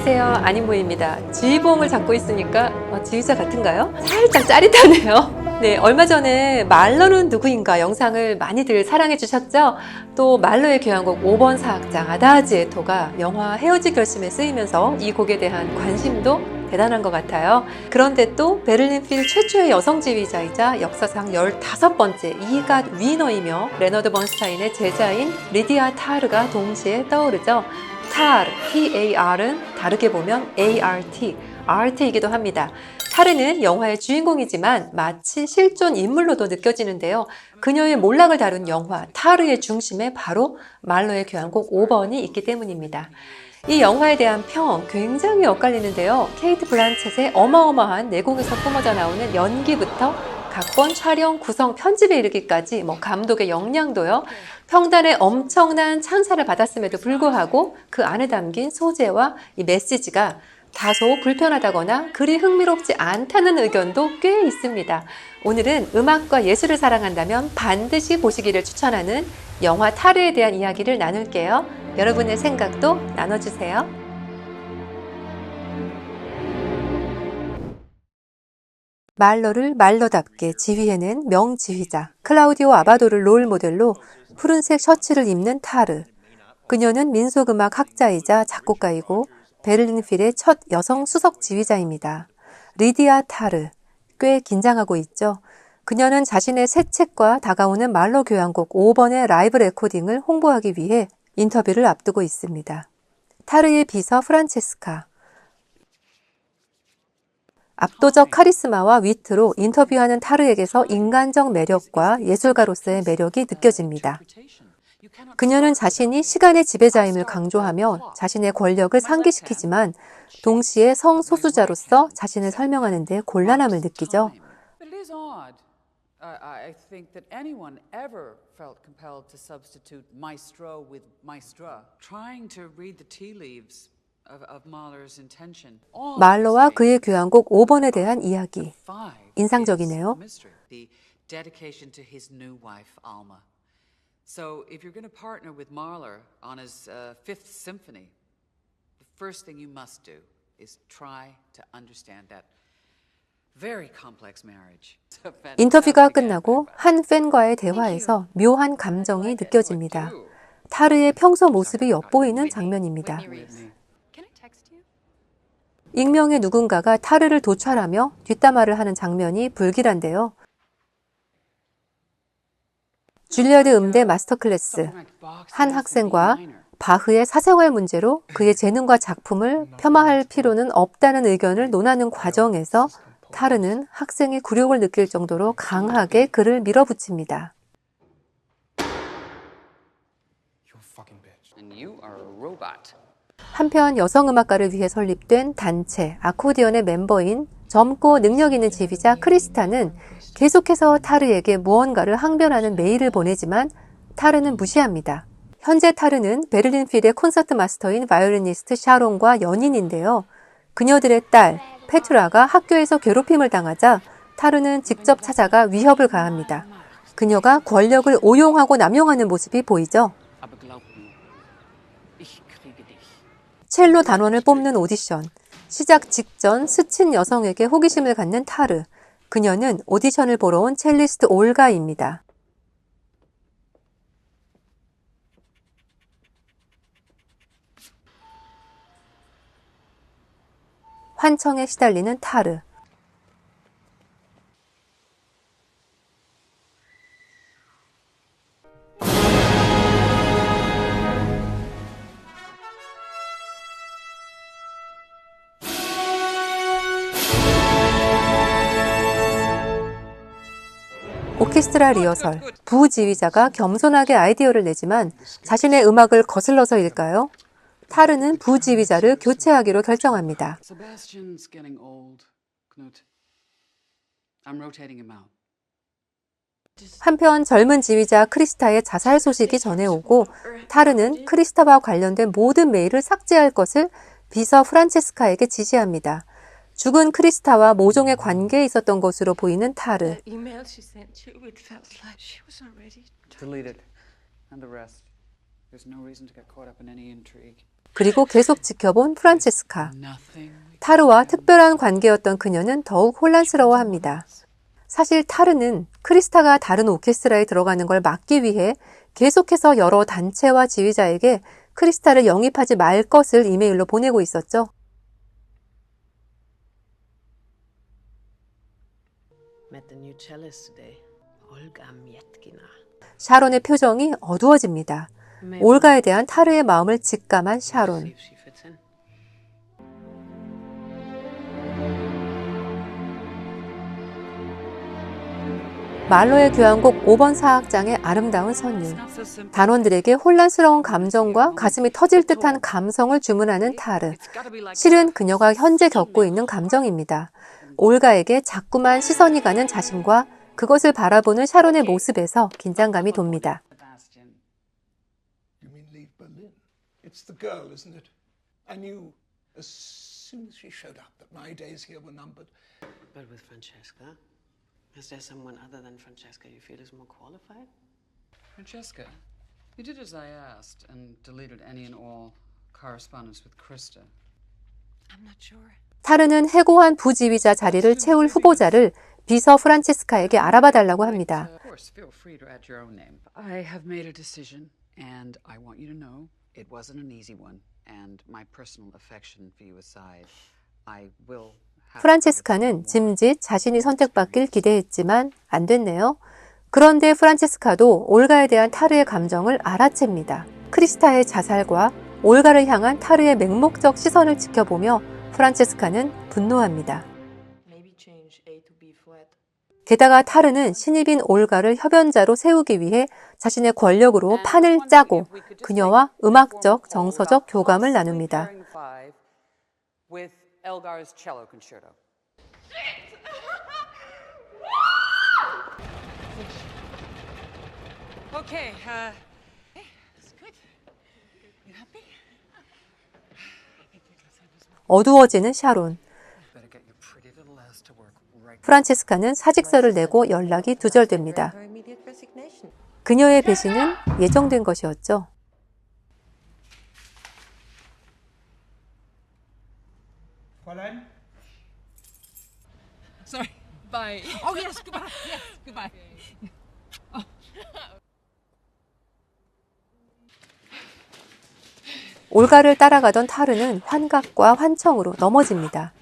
안녕하세요, 안인모입니다. 지휘봉을 잡고 있으니까 지휘자 같은가요? 살짝 짜릿하네요. 네, 얼마 전에 말러는 누구인가 영상을 많이들 사랑해 주셨죠? 또 말러의 교향곡 5번 사악장 아다지에토가 영화 헤어질 결심에 쓰이면서 이 곡에 대한 관심도 대단한 것 같아요. 그런데 또 베를린 필 최초의 여성 지휘자이자 역사상 15번째 이갓 위너이며 레너드 번스타인의 제자인 리디아 타르가 동시에 떠오르죠. 타르, T-A-R은 다르게 보면 A-R-T, R이기도 합니다. 타르는 영화의 주인공이지만 마치 실존 인물로도 느껴지는데요. 그녀의 몰락을 다룬 영화 타르의 중심에 바로 말러의 교향곡 5번이 있기 때문입니다. 이 영화에 대한 평 굉장히 엇갈리는데요. 케이트 블란쳇의 어마어마한 내공에서 뿜어져 나오는 연기부터 각본, 촬영, 구성, 편집에 이르기까지 감독의 역량도요. 평단에 엄청난 찬사를 받았음에도 불구하고 그 안에 담긴 소재와 이 메시지가 다소 불편하다거나 그리 흥미롭지 않다는 의견도 꽤 있습니다. 오늘은 음악과 예술을 사랑한다면 반드시 보시기를 추천하는 영화 타르에 대한 이야기를 나눌게요. 여러분의 생각도 나눠주세요. 말러를 말러답게 지휘해낸 명지휘자 클라우디오 아바도를 롤 모델로 푸른색 셔츠를 입는 타르. 그녀는 민속음악 학자이자 작곡가이고 베를린 필의 첫 여성 수석 지휘자입니다. 리디아 타르. 꽤 긴장하고 있죠. 그녀는 자신의 새 책과 다가오는 말러 교향곡 5번의 라이브 레코딩을 홍보하기 위해 인터뷰를 앞두고 있습니다. 타르의 비서 프란체스카. 압도적 카리스마와 위트로 인터뷰하는 타르에게서 인간적 매력과 예술가로서의 매력이 느껴집니다. 그녀는 자신이 시간의 지배자임을 강조하며 자신의 권력을 상기시키지만 동시에 성소수자로서 자신을 설명하는 데 곤란함을 느끼죠. I think that anyone ever felt compelled to substitute maestro with maestra. Trying to read the tea leaves of Mahler's intention. 말러와 그의 교향곡 5번에 대한 이야기. 인상적이네요. The dedication to his new wife Alma. So if you're going to partner with Mahler on his Fifth Symphony, the first thing you must do is try to understand that. 인터뷰가 끝나고 한 팬과의 대화에서 묘한 감정이 느껴집니다. 타르의 평소 모습이 엿보이는 장면입니다. 익명의 누군가가 타르를 도찰하며 뒷담화를 하는 장면이 불길한데요. 줄리어드 음대 마스터 클래스. 한 학생과 바흐의 사생활 문제로 그의 재능과 작품을 폄하할 필요는 없다는 의견을 논하는 과정에서 타르는 학생의 굴욕을 느낄 정도로 강하게 그를 밀어붙입니다. 한편 여성음악가를 위해 설립된 단체 아코디언의 멤버인 젊고 능력 있는 지휘자 크리스타는 계속해서 타르에게 무언가를 항변하는 메일을 보내지만 타르는 무시합니다. 현재 타르는 베를린 필의 콘서트 마스터인 바이올리니스트 샤론과 연인인데요. 그녀들의 딸 페트라가 학교에서 괴롭힘을 당하자 타르는 직접 찾아가 위협을 가합니다. 그녀가 권력을 오용하고 남용하는 모습이 보이죠. 첼로 단원을 뽑는 오디션. 시작 직전 스친 여성에게 호기심을 갖는 타르. 그녀는 오디션을 보러 온 첼리스트 올가입니다. 환청에 시달리는 타르. 오케스트라 리허설. 부지휘자가 겸손하게 아이디어를 내지만 자신의 음악을 거슬러서일까요? 타르는 부지휘자를 교체하기로 결정합니다. 한편 젊은 지휘자 크리스타의 자살 소식이 전해오고 타르는 크리스타와 관련된 모든 메일을 삭제할 것을 비서 프란체스카에게 지시합니다. 죽은 크리스타와 모종의 관계에 있었던 것으로 보이는 타르. 그리고 계속 지켜본 프란체스카. Nothing. 타르와 특별한 관계였던 그녀는 더욱 혼란스러워합니다. 사실 타르는 크리스타가 다른 오케스트라에 들어가는 걸 막기 위해 계속해서 여러 단체와 지휘자에게 크리스타를 영입하지 말 것을 이메일로 보내고 있었죠. Met the new cellist today, Olga Mietkina. 샤론의 표정이 어두워집니다. 올가에 대한 타르의 마음을 직감한 See 샤론. if she fits in. 말로의 교향곡 5번 사악장의 아름다운 선율. Not so simple. 단원들에게 혼란스러운 감정과 가슴이 터질 듯한 감성을 주문하는 타르. It's gotta be like 실은 그녀가 현재 겪고 있는 감정입니다. 올가에게 자꾸만 시선이 가는 자신과 그것을 바라보는 샤론의 모습에서 긴장감이 돕니다. Sebastian. You mean leave Berlin? It's the girl, isn't it? I knew as soon as she showed up that my days here were numbered. But with Francesca, is there someone other than Francesca you feel is more qualified? Francesca, you did as I asked and deleted any and all correspondence with Krista. I'm not sure. 타르는 해고한 부지휘자 자리를 채울 후보자를 비서 프란체스카에게 알아봐 달라고 합니다. Of course, feel free to add your own name. I have made a decision, and I want you to know it wasn't an easy one. And my personal affection for you aside, I will. 프란체스카는 짐짓 자신이 선택받길 기대했지만 안 됐네요. 그런데 프란체스카도 올가에 대한 타르의 감정을 알아챕니다. 크리스타의 자살과 올가를 향한 타르의 맹목적 시선을 지켜보며 프란체스카는 분노합니다. Maybe change A to B flat. 게다가 타르는 신입인 올가를 협연자로 세우기 위해 자신의 권력으로 판을 짜고 그녀와 음악적, 정서적 교감을 나눕니다. With Elgar's cello concerto. Okay, it's good. You happy? 어두워지는 샤론. Better get your pretty little ass to work right. 프란체스카는 사직서를 내고 연락이 두절됩니다. Her immediate resignation. 그녀의 배신은 예정된 것이었죠. Fräulein? Sorry. Bye. Oh yes, goodbye. Yes, goodbye. 올가를 따라가던 타르는 환각과 환청으로 넘어집니다.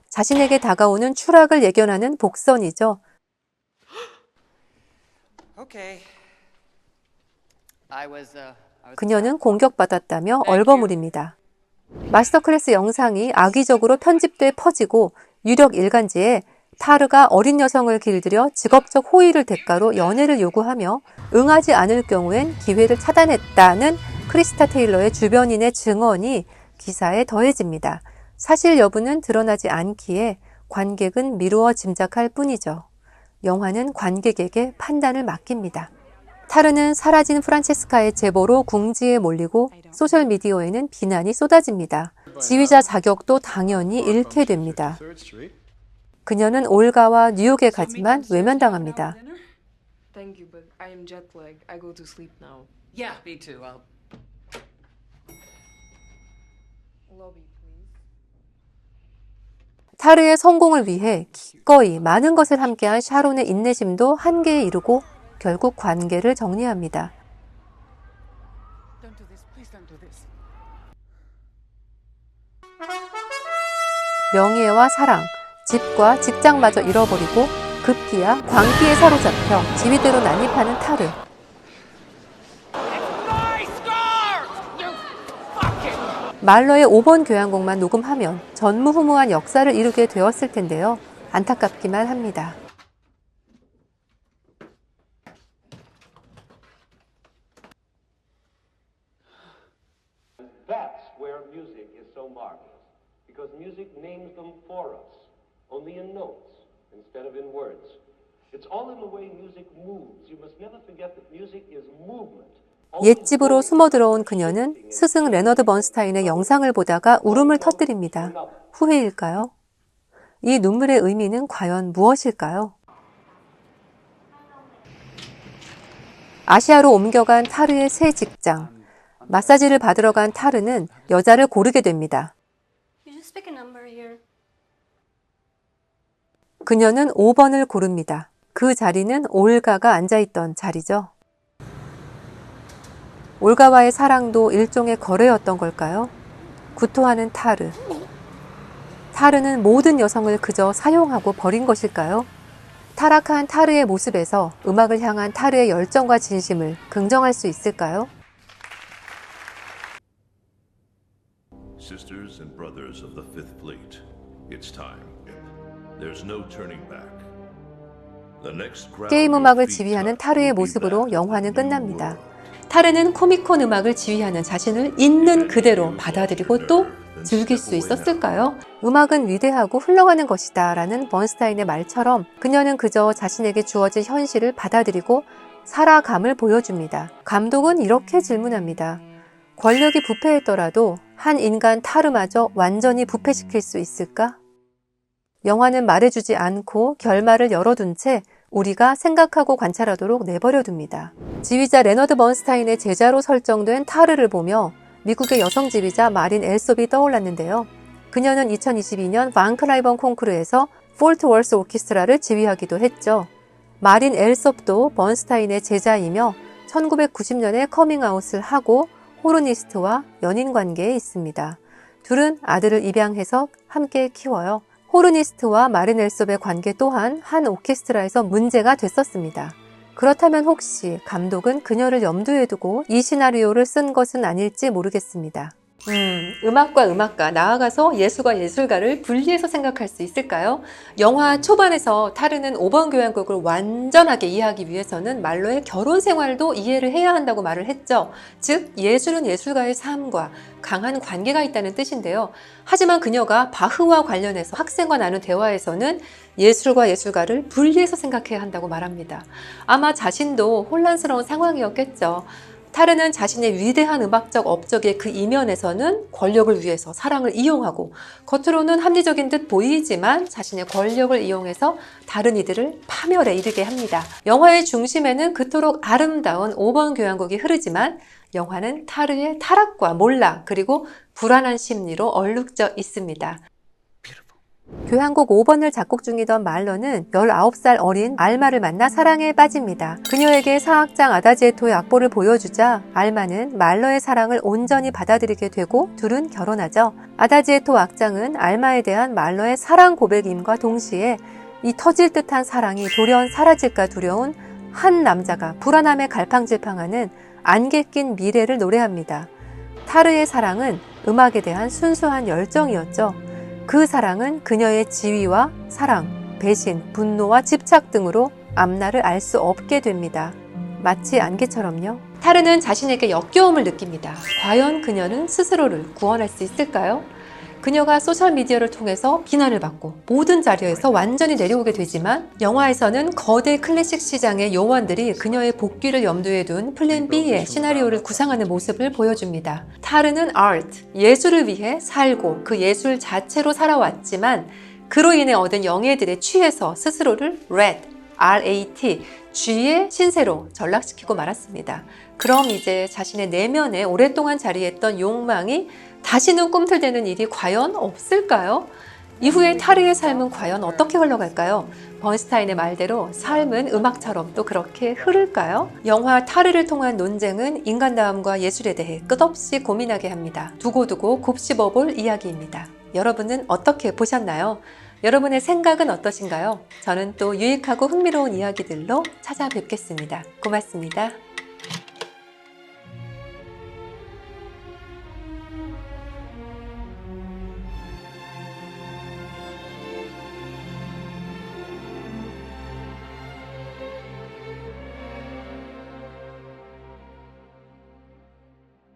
자신에게 다가오는 추락을 예견하는 복선이죠. Okay. I was 그녀는 공격받았다며 얼버무립니다. 마스터 클래스 영상이 악의적으로 편집돼 퍼지고 유력 일간지에 타르가 어린 여성을 길들여 직업적 호의를 대가로 연애를 요구하며 응하지 않을 경우엔 기회를 차단했다는 크리스타 테일러의 주변인의 증언이 기사에 더해집니다. 사실 여부는 드러나지 않기에 관객은 미루어 짐작할 뿐이죠. 영화는 관객에게 판단을 맡깁니다. 타르는 사라진 프란체스카의 제보로 궁지에 몰리고 소셜미디어에는 비난이 쏟아집니다. 지휘자 자격도 당연히 잃게 됩니다. 그녀는 올가와 뉴욕에 가지만 외면당합니다. Thank you, but I am jet lagged. I go to sleep now. Yeah, me too. I'll Lobby, please. 타르의 성공을 위해 기꺼이 많은 것을 함께한 샤론의 인내심도 한계에 이르고 결국 관계를 정리합니다. don't do this. Please don't do this. 명예와 사랑, 집과 직장마저 잃어버리고 급기야 광기에 사로잡혀 지휘대로 난입하는 타르. 말러의 5번 교향곡만 녹음하면 전무후무한 역사를 이루게 되었을 텐데요. 안타깝기만 합니다. That's where music is so marvelous, because music names them for us, only in notes instead of in words. It's all in the way music moves. You must never forget that music is movement. 옛집으로 숨어 들어온 그녀는 스승 레너드 번스타인의 영상을 보다가 울음을 터뜨립니다. 후회일까요? 이 눈물의 의미는 과연 무엇일까요? 아시아로 옮겨간 타르의 새 직장. 마사지를 받으러 간 타르는 여자를 고르게 됩니다. You just pick a number here. 그녀는 5번을 고릅니다. 그 자리는 올가가 앉아있던 자리죠. 올가와의 사랑도 일종의 거래였던 걸까요? 구토하는 타르. 타르는 모든 여성을 그저 사용하고 버린 것일까요? 타락한 타르의 모습에서 음악을 향한 타르의 열정과 진심을 긍정할 수 있을까요? Sisters and brothers of the Fifth Fleet, it's time. There's no turning back. The next crowd 게임 your 음악을 feet 지휘하는 touch 타르의 will be 모습으로 back 영화는 in the new 끝납니다. world. 타르는 코미콘 음악을 지휘하는 자신을 있는 그대로 받아들이고 또 즐길 수 있었을까요? 음악은 위대하고 흘러가는 것이다 라는 번스타인의 말처럼 그녀는 그저 자신에게 주어진 현실을 받아들이고 살아감을 보여줍니다. 감독은 이렇게 질문합니다. 권력이 부패했더라도 한 인간 타르마저 완전히 부패시킬 수 있을까? 영화는 말해주지 않고 결말을 열어둔 채 우리가 생각하고 관찰하도록 내버려둡니다. 지휘자 레너드 번스타인의 제자로 설정된 타르를 보며 미국의 여성 지휘자 마린 엘솝이 떠올랐는데요. 그녀는 2022년 반클라이번 콩쿠르에서 폴트 월스 오케스트라를 지휘하기도 했죠. 마린 엘솝도 번스타인의 제자이며 1990년에 커밍아웃을 하고 호르니스트와 연인 관계에 있습니다. 둘은 아들을 입양해서 함께 키워요. 호르니스트와 마린 엘솝의 관계 또한 한 오케스트라에서 문제가 됐었습니다. 그렇다면 혹시 감독은 그녀를 염두에 두고 이 시나리오를 쓴 것은 아닐지 모르겠습니다. 음악과 음악가, 나아가서 예술과 예술가를 분리해서 생각할 수 있을까요? 영화 초반에서 타르는 5번 교향곡을 완전하게 이해하기 위해서는 말로의 결혼 생활도 이해를 해야 한다고 말을 했죠. 즉, 예술은 예술가의 삶과 강한 관계가 있다는 뜻인데요. 하지만 그녀가 바흐와 관련해서 학생과 나눈 대화에서는 예술과 예술가를 분리해서 생각해야 한다고 말합니다. 아마 자신도 혼란스러운 상황이었겠죠. 타르는 자신의 위대한 음악적 업적의 그 이면에서는 권력을 위해서 사랑을 이용하고 겉으로는 합리적인 듯 보이지만 자신의 권력을 이용해서 다른 이들을 파멸에 이르게 합니다. 영화의 중심에는 그토록 아름다운 5번 교향곡이 흐르지만 영화는 타르의 타락과 몰락 그리고 불안한 심리로 얼룩져 있습니다. 교향곡 5번을 작곡 중이던 말러는 19살 어린 알마를 만나 사랑에 빠집니다. 그녀에게 사악장 아다지에토의 악보를 보여주자 알마는 말러의 사랑을 온전히 받아들이게 되고 둘은 결혼하죠. 아다지에토 악장은 알마에 대한 말러의 사랑 고백임과 동시에 이 터질 듯한 사랑이 돌연 사라질까 두려운 한 남자가 불안함에 갈팡질팡하는 안개 낀 미래를 노래합니다. 타르의 사랑은 음악에 대한 순수한 열정이었죠. 그 사랑은 그녀의 지위와 사랑, 배신, 분노와 집착 등으로 앞날을 알 수 없게 됩니다. 마치 안개처럼요. 타르는 자신에게 역겨움을 느낍니다. 과연 그녀는 스스로를 구원할 수 있을까요? 그녀가 소셜미디어를 통해서 비난을 받고 모든 자리에서 완전히 내려오게 되지만 영화에서는 거대 클래식 시장의 요원들이 그녀의 복귀를 염두에 둔 플랜 B의 시나리오를 구상하는 모습을 보여줍니다. 타르는 아트, 예술을 위해 살고 그 예술 자체로 살아왔지만 그로 인해 얻은 영예들에 취해서 스스로를 R.A.T. G의 신세로 전락시키고 말았습니다. 그럼 이제 자신의 내면에 오랫동안 자리했던 욕망이 다시는 꿈틀대는 일이 과연 없을까요? 이후에 타르의 삶은 과연 어떻게 흘러갈까요? 번스타인의 말대로 삶은 음악처럼 또 그렇게 흐를까요? 영화 타르를 통한 논쟁은 인간다움과 예술에 대해 끝없이 고민하게 합니다. 두고두고 곱씹어볼 이야기입니다. 여러분은 어떻게 보셨나요? 여러분의 생각은 어떠신가요? 저는 또 유익하고 흥미로운 이야기들로 찾아뵙겠습니다. 고맙습니다.